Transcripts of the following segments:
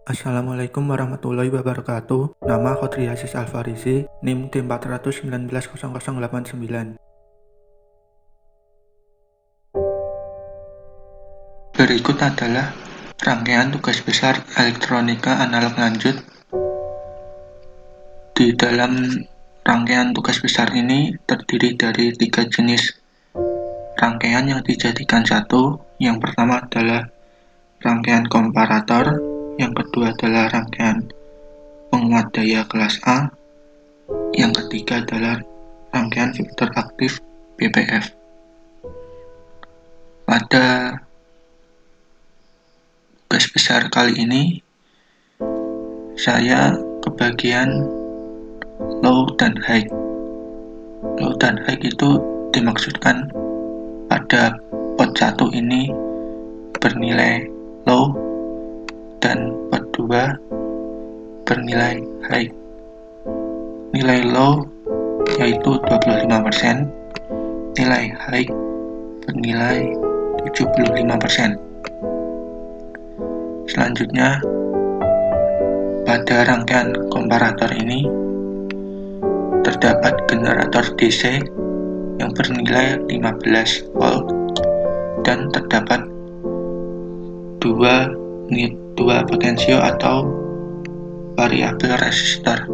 Assalamualaikum warahmatullahi wabarakatuh. Nama Khodriasis Alfarisi, NIM D4190089. Berikut adalah rangkaian tugas besar elektronika analog lanjut. Di dalam rangkaian tugas besar ini terdiri dari 3 jenis rangkaian yang dijadikan satu. Yang pertama adalah rangkaian komparator, yang kedua adalah rangkaian penguat daya kelas A, yang ketiga adalah rangkaian filter aktif BPF. Pada tugas besar kali ini saya kebagian low dan high. Low dan high itu dimaksudkan pada pot 1 ini bernilai low dan pot 2 bernilai high. Nilai low yaitu 25%, nilai high bernilai 75%. Selanjutnya, pada rangkaian komparator ini terdapat generator DC yang bernilai 15 volt dan terdapat dua potensio atau variabel resistor.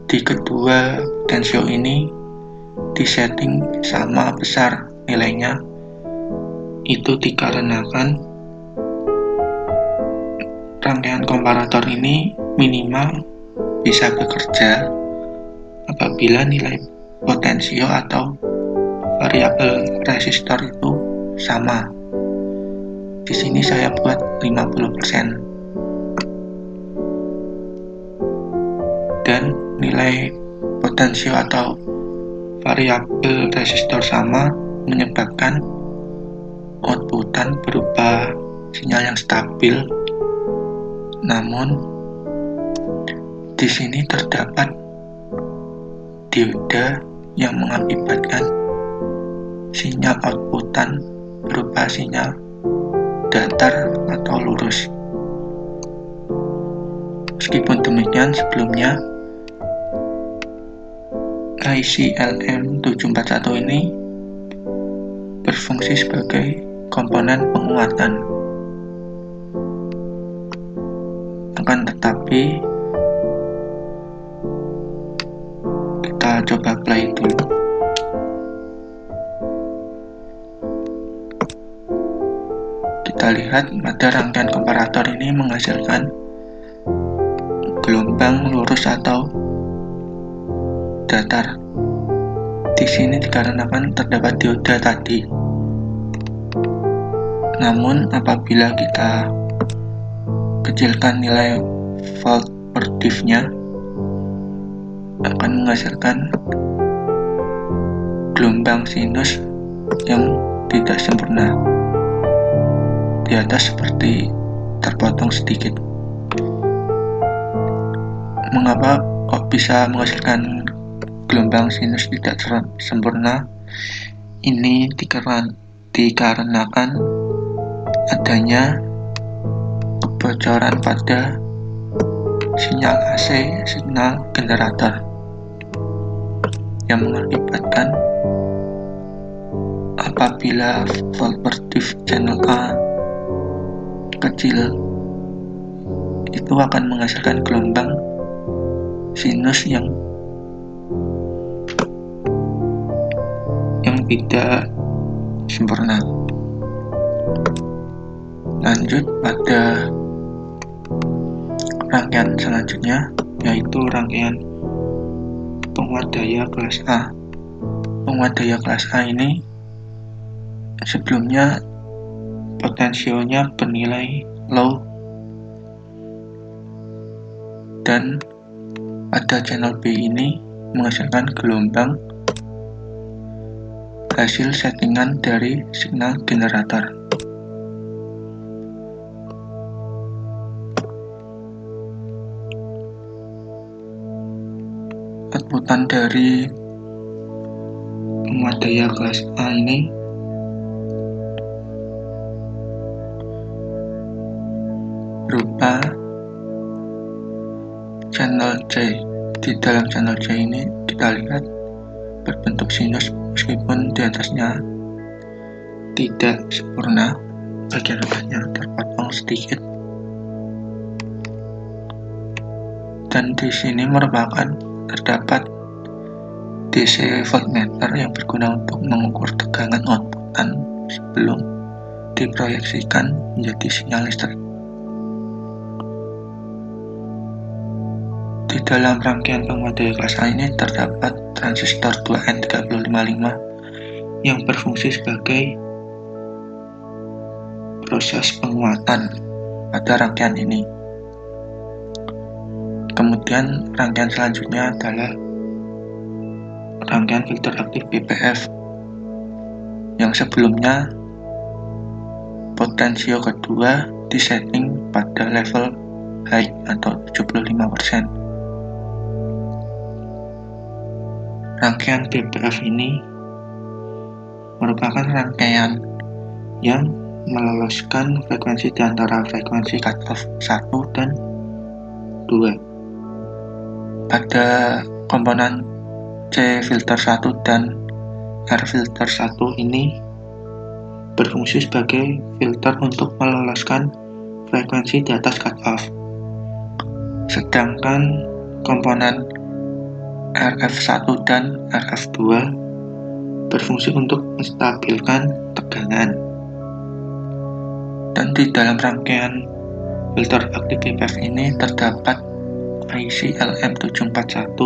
Di kedua potensio ini disetting sama besar nilainya. Itu dikarenakan rangkaian komparator ini minimal bisa bekerja apabila nilai potensio atau variabel resistor itu sama. Di sini saya buat 50%. Dan nilai potensio atau variabel resistor sama menyebabkan outputan berupa sinyal yang stabil. Namun di sini terdapat dioda yang mengakibatkan sinyal outputan berupa sinyal datar atau lurus. Meskipun demikian, sebelumnya IC LM741 ini berfungsi sebagai komponen penguatan. Akan tetapi kita coba play dulu. Kita lihat pada rangkaian komparator ini menghasilkan gelombang lurus atau datar. Di sini dikarenakan terdapat dioda tadi. Namun apabila kita kecilkan nilai volt per diff-nya, akan menghasilkan gelombang sinus yang tidak sempurna. Di atas seperti terpotong sedikit. Mengapa kok bisa menghasilkan gelombang sinus tidak sempurna? Ini dikarenakan adanya kebocoran pada sinyal AC, sinyal generator, yang mengakibatkan apabila volt per diff channel A kecil, itu akan menghasilkan gelombang sinus yang tidak sempurna. Lanjut pada rangkaian selanjutnya, yaitu rangkaian penguat daya kelas A. Penguat daya kelas A ini sebelumnya potensionya bernilai low dan pada channel B ini menghasilkan gelombang hasil settingan dari signal generator. Outputan dari penguat daya kelas A ini berupa channel C. Di dalam channel C ini kita lihat berbentuk sinus meskipun di atasnya tidak sempurna, bagian atasnya terpotong sedikit. Dan di sini merupakan terdapat DC voltmeter yang berguna untuk mengukur tegangan outputan sebelum diproyeksikan menjadi sinyal listrik. Di dalam rangkaian penguat daya kelas A ini terdapat transistor 2N3555 yang berfungsi sebagai proses penguatan pada rangkaian ini. Kemudian rangkaian selanjutnya adalah rangkaian filter aktif BPF yang sebelumnya potensio kedua disetting pada level high atau 75%. Rangkaian BPF ini merupakan rangkaian yang meloloskan frekuensi di antara frekuensi cutoff 1 dan 2. Pada komponen C filter 1 dan R filter 1 ini berfungsi sebagai filter untuk meloloskan frekuensi di atas cutoff. Sedangkan komponen RF1 dan RF2 berfungsi untuk menstabilkan tegangan. Dan di dalam rangkaian filter aktif BPF ini terdapat IC LM741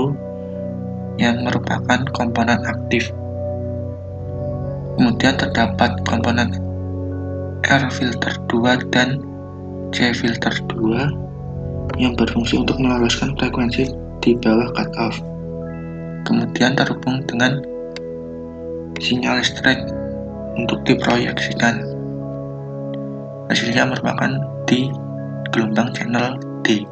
yang merupakan komponen aktif. Kemudian terdapat komponen R filter 2 dan C filter 2 yang berfungsi untuk meloloskan frekuensi di bawah cutoff. Kemudian terhubung dengan sinyal listrik untuk diproyeksikan. Hasilnya merupakan di gelombang channel D.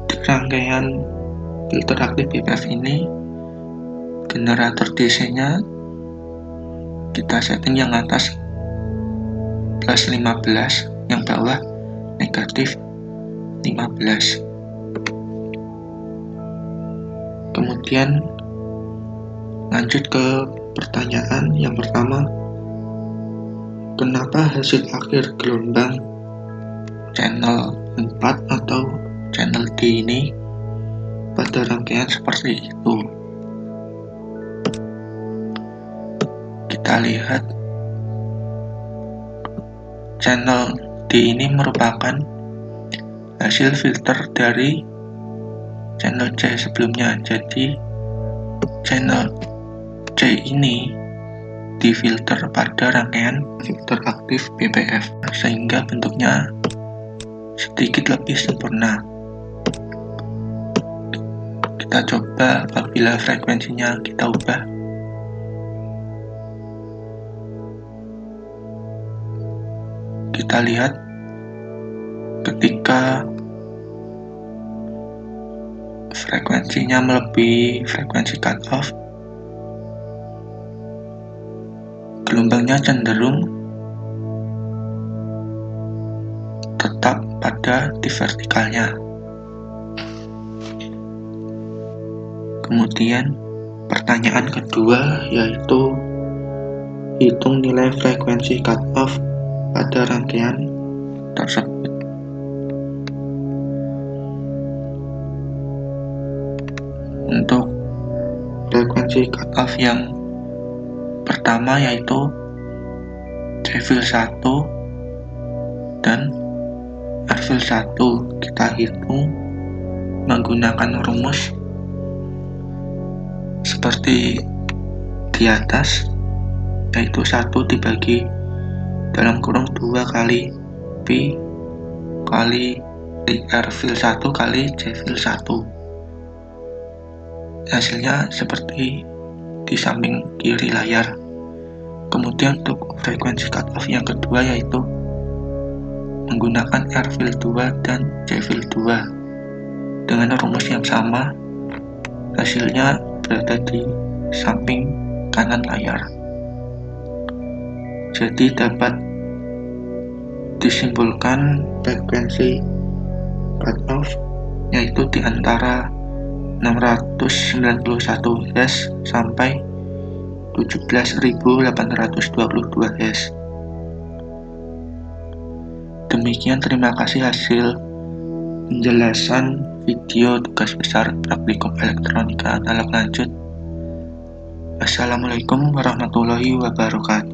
Di rangkaian filter aktif BPF ini, generator DC-nya kita setting yang atas plus 15, yang bawah negatif 15. Kemudian lanjut ke pertanyaan yang pertama, kenapa hasil akhir gelombang channel 4 atau channel D ini pada rangkaian seperti itu? Kita lihat channel D ini merupakan hasil filter dari channel C sebelumnya. Jadi channel C ini difilter pada rangkaian filter aktif BPF sehingga bentuknya sedikit lebih sempurna. Kita coba apabila frekuensinya kita ubah. Kita lihat ketika frekuensinya melebihi frekuensi cutoff, gelombangnya cenderung tetap pada di vertikalnya. Kemudian pertanyaan kedua yaitu hitung nilai frekuensi cutoff pada rangkaian tersebut. Untuk frekuensi cutoff yang pertama yaitu C-fil 1 dan R-fil 1, kita hitung menggunakan rumus seperti di atas, yaitu 1 dibagi dalam kurung 2 kali Pi kali R-fil 1 kali C-fil 1. Hasilnya seperti di samping kiri layar. Kemudian untuk frekuensi cutoff yang kedua yaitu menggunakan R-Field 2 dan J-Field 2 dengan rumus yang sama. Hasilnya berada di samping kanan layar. Jadi dapat disimpulkan frekuensi cutoff yaitu di antara 691 Hz sampai 17.822 Hz. Demikian, terima kasih hasil penjelasan video tugas besar praktikum elektronika analog lanjut. Assalamualaikum warahmatullahi wabarakatuh.